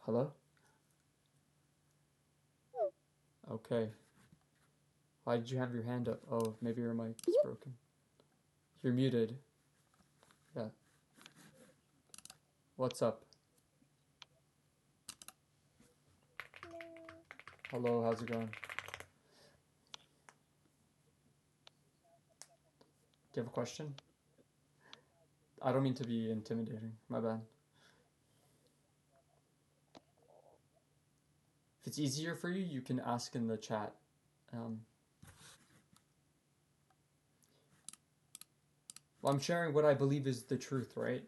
Hello? Okay. Why did you have your hand up? Oh, maybe your mic is broken. You're muted. Yeah. What's up? Hello, how's it going? Do you have a question? I don't mean to be intimidating. My bad. If it's easier for you, you can ask in the chat. Um, well, I'm sharing what I believe is the truth, right?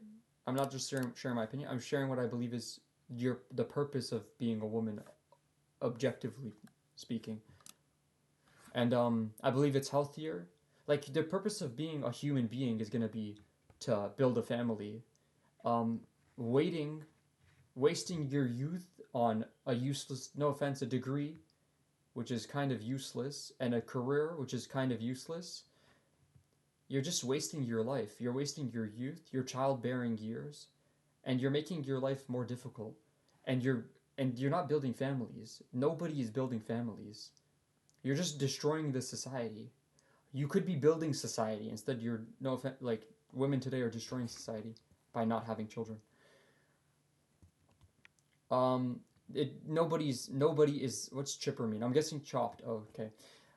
I'm not just sharing my opinion. I'm sharing what I believe is the purpose of being a woman, objectively speaking. And I believe it's healthier. Like the purpose of being a human being is gonna be to build a family. Um, waiting, wasting your youth on a useless, no offense, a degree, which is kind of useless, and a career, which is kind of useless. You're just wasting your life. You're wasting your youth, your childbearing years, and you're making your life more difficult. And you're not building families. Nobody is building families. You're just destroying the society. You could be building society instead. You're no offense, like women today are destroying society by not having children. Um, nobody is what's chipper mean? I'm guessing chopped. Oh, okay.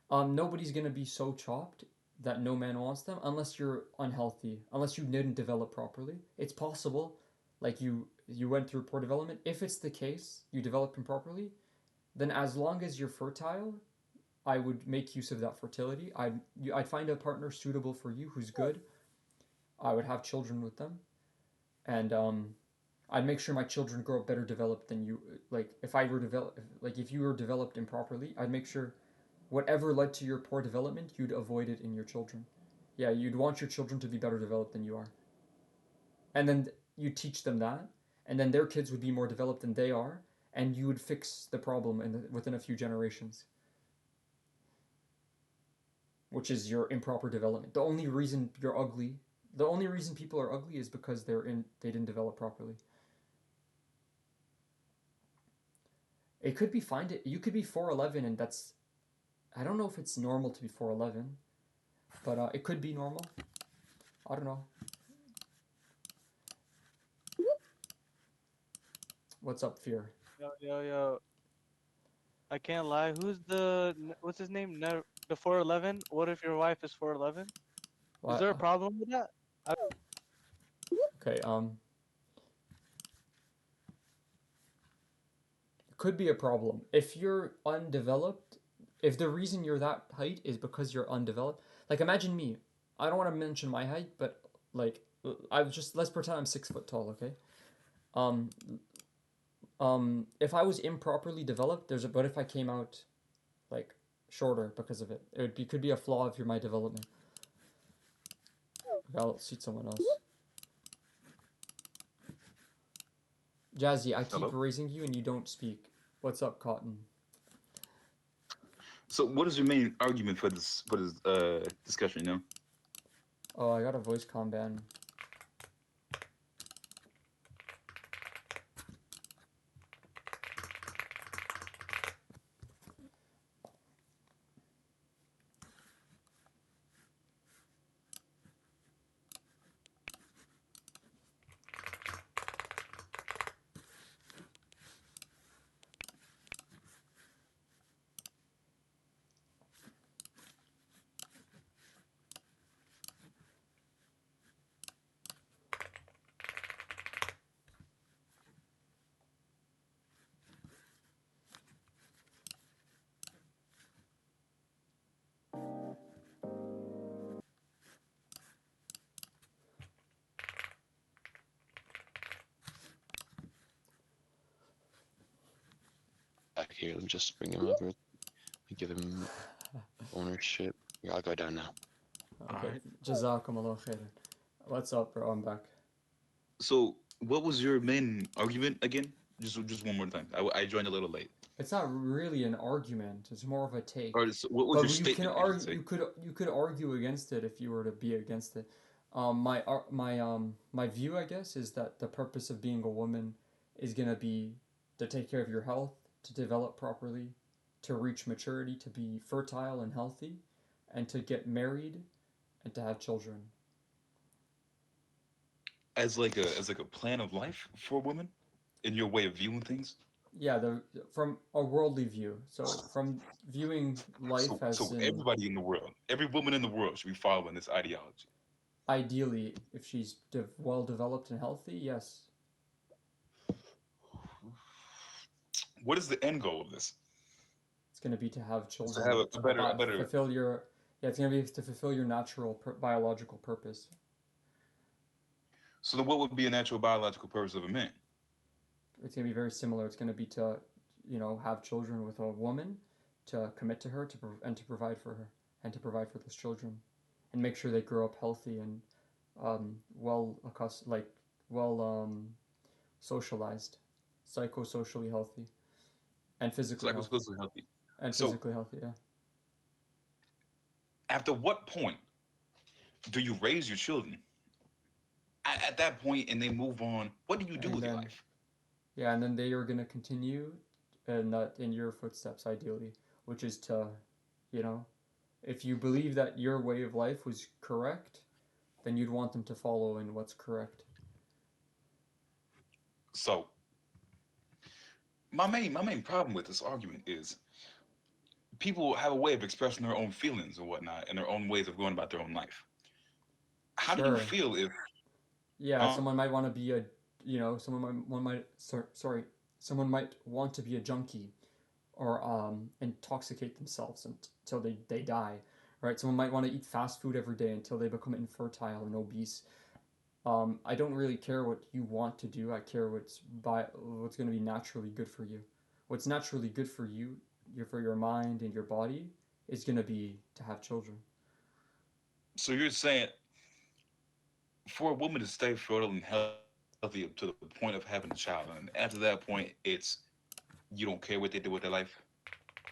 Nobody's gonna be so chopped that no man wants them unless you're unhealthy, unless you didn't develop properly. It's possible, like you went through poor development. If it's the case, you developed improperly, then as long as you're fertile, I would make use of that fertility. I'd find a partner suitable for you who's good. I would have children with them, and I'd make sure my children grow up better developed than you. Like if I were developed, like if you were developed improperly, I'd make sure whatever led to your poor development, you'd avoid it in your children. Yeah, you'd want your children to be better developed than you are, and then you teach them that, and then their kids would be more developed than they are, and you would fix the problem within a few generations, which is your improper development. The only reason you're ugly, the only reason people are ugly is because they didn't develop properly. It could be fine. You could be 4'11", and that's, I don't know if it's normal to be 4'11", but it could be normal. I don't know. What's up, Fear? Yo, yo, yo. I can't lie. What's his name? The 411? What if your wife is 411? Is What? there a problem with that? Okay. Could be a problem if you're undeveloped. If the reason you're that height is because you're undeveloped, like imagine me. I don't want to mention my height, but like let's pretend I'm 6 foot tall. Okay. Um, if I was improperly developed, but if I came out like shorter because of it, could be a flaw of my development. Okay, I'll seat someone else. Jazzy, I keep Hello. raising you and you don't speak. What's up, Cotton? So, what is your main argument for this discussion? Oh, I got a voice comm ban. Back here. Let me just bring him over. Give him ownership. Yeah, I'll go down now. Okay, All right. Jazakumullah khairan. What's up, bro? I'm back. So, what was your main argument again? Just one more time. I joined a little late. It's not really an argument. It's more of a Or take. what was your But you can statement? I should argue. say. You could argue against it if you were to be against it. My view, I guess, is that the purpose of being a woman is gonna be to take care of your health, to develop properly, to reach maturity, to be fertile and healthy, and to get married and to have children. As like a plan of life for women, in your way of viewing things. Yeah, the from a worldly view. So from viewing life as So in everybody in the world, every woman in the world should be following this ideology. ideally, if she's well developed and healthy, yes, What is the end goal of this? it's going to be to have Is to have children to a better. fulfill your yeah, it's going to be to fulfill your natural biological purpose. So then, what would be a natural biological purpose of a man? It's going to be very similar. It's going to be to, have children with a woman, to commit to her, and to provide for her, and to provide for those children, and make sure they grow up healthy and well accustomed, like well socialized, psychosocially healthy, and physically healthy, Psychologically healthy. and So physically healthy. Yeah. after what point do you raise your children? At that point, and they move on. What do you do And with your then life? yeah, and then they are gonna continue, in your footsteps, ideally, which is to, you know, if you believe that your way of life was correct, then you'd want them to follow in what's correct. So my main problem with this argument is people have a way of expressing their own feelings and whatnot, and their own ways of going about their own life. How do you Sure. feel if, Yeah, huh? someone might want to be a, someone might want to be a junkie or intoxicate themselves until they die, right? Someone might want to eat fast food every day until they become infertile and obese. I don't really care what you want to do. I care what's going to be naturally good for you. What's naturally good for you, for your mind and your body, is going to be to have children. So you're saying for a woman to stay fertile and healthy up to the point of having a child, and after that point, you don't care what they do with their life.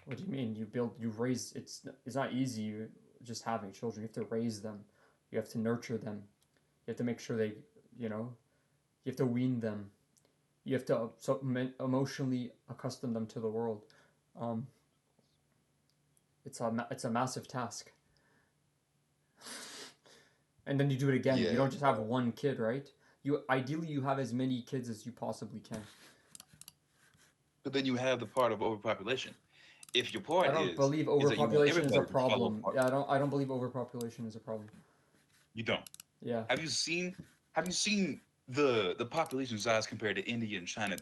What do you mean? You raise. It's not easy. Just having children. You have to raise them. You have to nurture them. You have to make sure they, you know, you have to wean them. You have to emotionally accustom them to the world. Um, it's a massive task. And then you do it again. You Yeah, don't just have one kid, right? You have as many kids as you possibly can. but then you have the part of overpopulation. If your I part don't believe is that you want overpopulation is a everybody to follow problem. part, Yeah, I don't believe overpopulation is a problem. you don't. Yeah. Have you seen the population size compared to India and China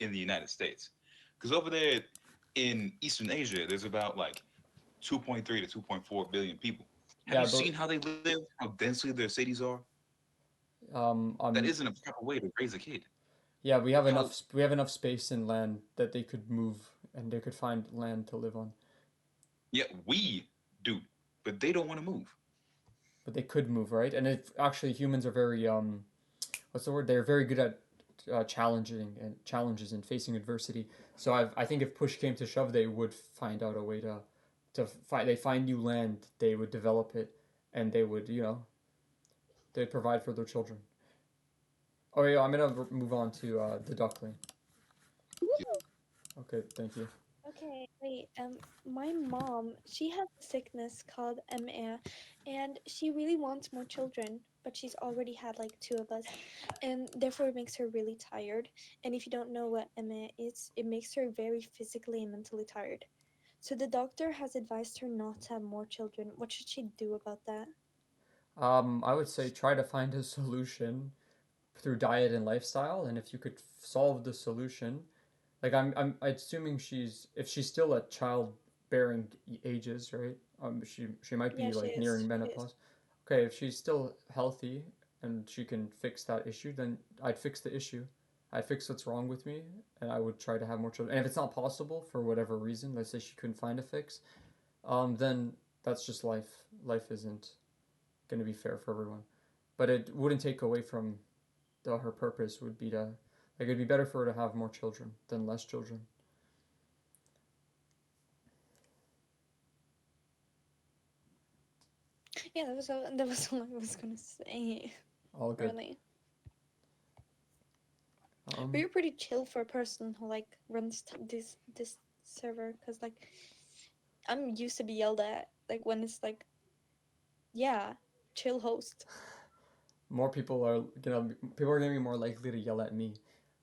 in the United States? Because over there in Eastern Asia, there's about like 2.3 to 2.4 billion people. Have you Yeah, but seen how they live? How densely their cities are? um That um isn't a proper way to raise a kid. yeah, How we have enough space and land that they could move and they could find land to live on. yeah, we do, but they don't want to move. But they could move, right? And if actually humans are very what's the word? They're very good at challenging and challenges and facing adversity. So I think if push came to shove, they would find out a way they find new land, they would develop it, and they would they'd provide for their children. Oh yeah, I'm gonna move on to the duckling. Okay, thank you. Okay, wait. My mom, she has a sickness called ME, and she really wants more children, but she's already had like two of us, and therefore it makes her really tired. And if you don't know what ME is, it makes her very physically and mentally tired. So the doctor has advised her not to have more children. What should she do about that? I would say try to find a solution through diet and lifestyle, and if you could solve the solution, like I'm assuming if she's still at childbearing ages, right? She might Yeah, be she like is. nearing She is. menopause. Okay, if she's still healthy and she can fix that issue, then I'd fix the issue. I'd fix what's wrong with me, and I would try to have more children. And if it's not possible for whatever reason, let's say she couldn't find a fix, then that's just life. Life isn't going to be fair for everyone, but it wouldn't take away from her purpose. Would be to like it'd be better for her to have more children than less children. Yeah, that was all I was gonna say. All good. Really. But Um, you're pretty chill for a person who like runs this server, cause like I'm used to be yelled at like when it's like, yeah, chill host. more people are gonna be more likely to yell at me,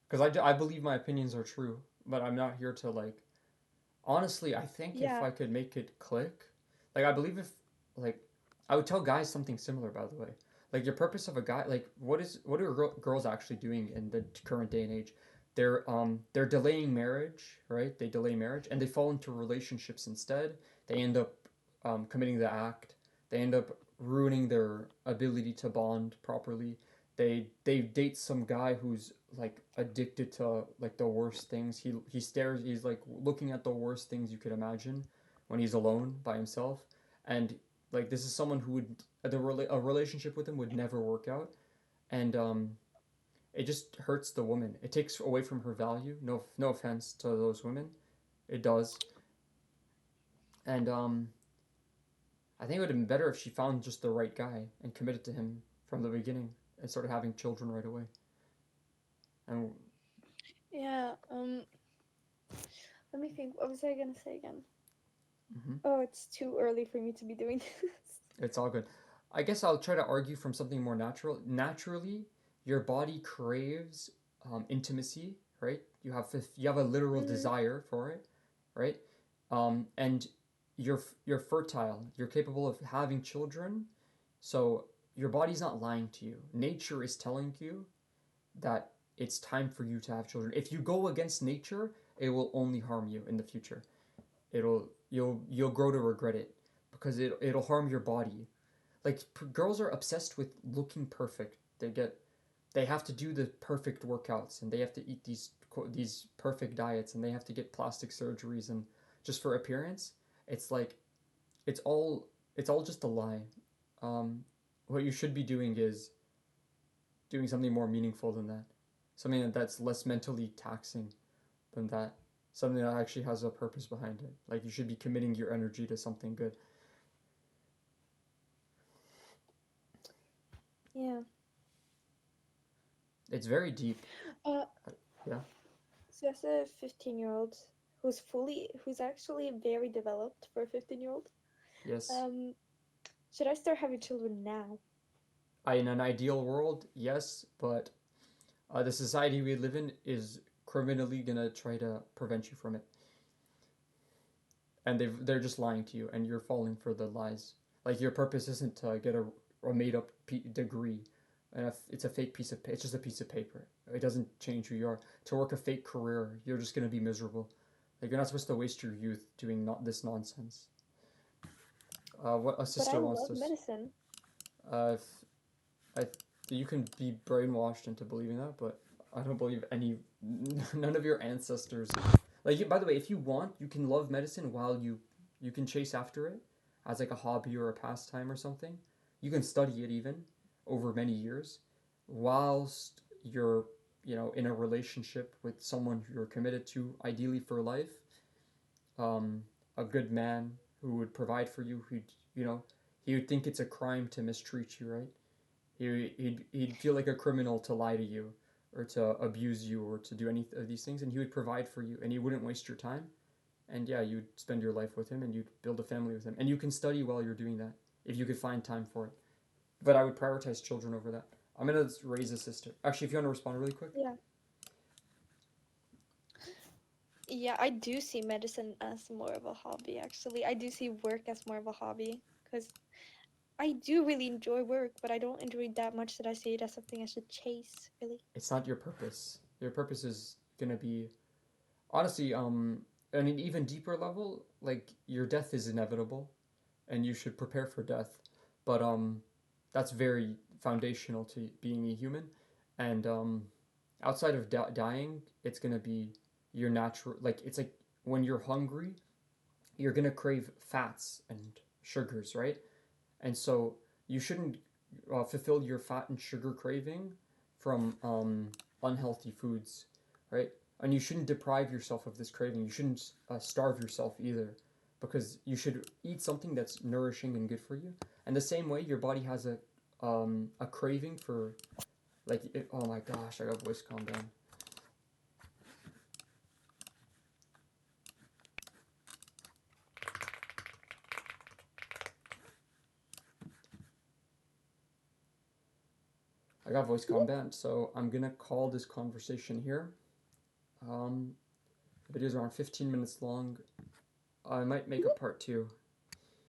because I believe my opinions are true, but I'm not here to like. Honestly, I think if Yeah. I could make it click, like I believe if like I would tell guys something similar. By the way, like your purpose of a guy, like what are girls actually doing in the current day and age? They're delaying marriage, right? They delay marriage and they fall into relationships instead. They end up committing the act. They end up ruining their ability to bond properly. They date some guy who's like addicted to like the worst things. He stares. He's like looking at the worst things you could imagine when he's alone by himself. And like this is someone who would a relationship with him would never work out. And it just hurts the woman. It takes away from her value. No offense to those women, it does. And I think it would have been better if she found just the right guy and committed to him from the beginning and started having children right away. And Yeah. Let me think. What was I gonna say again? mhm, Oh, it's too early for me to be doing this. it's all good. I guess I'll try to argue from something more natural. Naturally, your body craves intimacy, right? You have a literal Mm-hmm. desire for it, right? And you're fertile. You're capable of having children, so your body's not lying to you. Nature is telling you that it's time for you to have children. If you go against nature, it will only harm you in the future. You'll grow to regret it because it'll harm your body. Like girls are obsessed with looking perfect. They have to do the perfect workouts and they have to eat these perfect diets and they have to get plastic surgeries and just for appearance. It's like it's all it's all just a lie. Um, what you should be doing is doing something more meaningful than that. Something that's less mentally taxing than that. Something that actually has a purpose behind it. Like you should be committing your energy to something good. Yeah. It's very deep. Uh, Yeah. so as a 15-year-old who's actually very developed for a 15-year-old, Yes. um, should I start having children now? In an ideal world, yes, but the society we live in is criminally gonna try to prevent you from it, and they're just lying to you, and you're falling for the lies. Like your purpose isn't to get a made up degree, and it's a fake piece of it's just a piece of paper. It doesn't change who you are. To work a fake career, you're just gonna be miserable. Like you're not supposed to waste your youth doing not this nonsense. What a But I sister wants love to. medicine. If I you can be brainwashed into believing that, but I don't believe any none of your ancestors. Like by the way, if you want, you can love medicine while you can chase after it as like a hobby or a pastime or something. You can study it even over many years whilst you're in a relationship with someone you're committed to ideally for life. Um, a good man who would provide for you, who'd he would think it's a crime to mistreat you, right? He'd feel like a criminal to lie to you or to abuse you or to do any of these things, and he would provide for you and he wouldn't waste your time. And yeah, you'd spend your life with him and you'd build a family with him, and you can study while you're doing that if you could find time for it. But I would prioritize children over that. I'm gonna raise a sister. Actually, if you want to respond really quick. Yeah. Yeah, I do see medicine as more of a hobby, actually. I do see work as more of a hobby because I do really enjoy work, but I don't enjoy it that much that I see it as something I should chase, really. It's not your purpose. Your purpose is gonna be honestly on an even deeper level. Like your death is inevitable, and you should prepare for death. But that's very foundational to being a human. And outside of dying, it's gonna be your natural. Like it's like when you're hungry, you're gonna crave fats and sugars, right? And so you shouldn't fulfill your fat and sugar craving from unhealthy foods, right? And you shouldn't deprive yourself of this craving. You shouldn't starve yourself either, because you should eat something that's nourishing and good for you. And the same way, your body has a craving for oh my gosh, I got voice calm down. I got voice comm banned, so I'm gonna call this conversation here. Um, videos are around 15 minutes long. I might make a part two.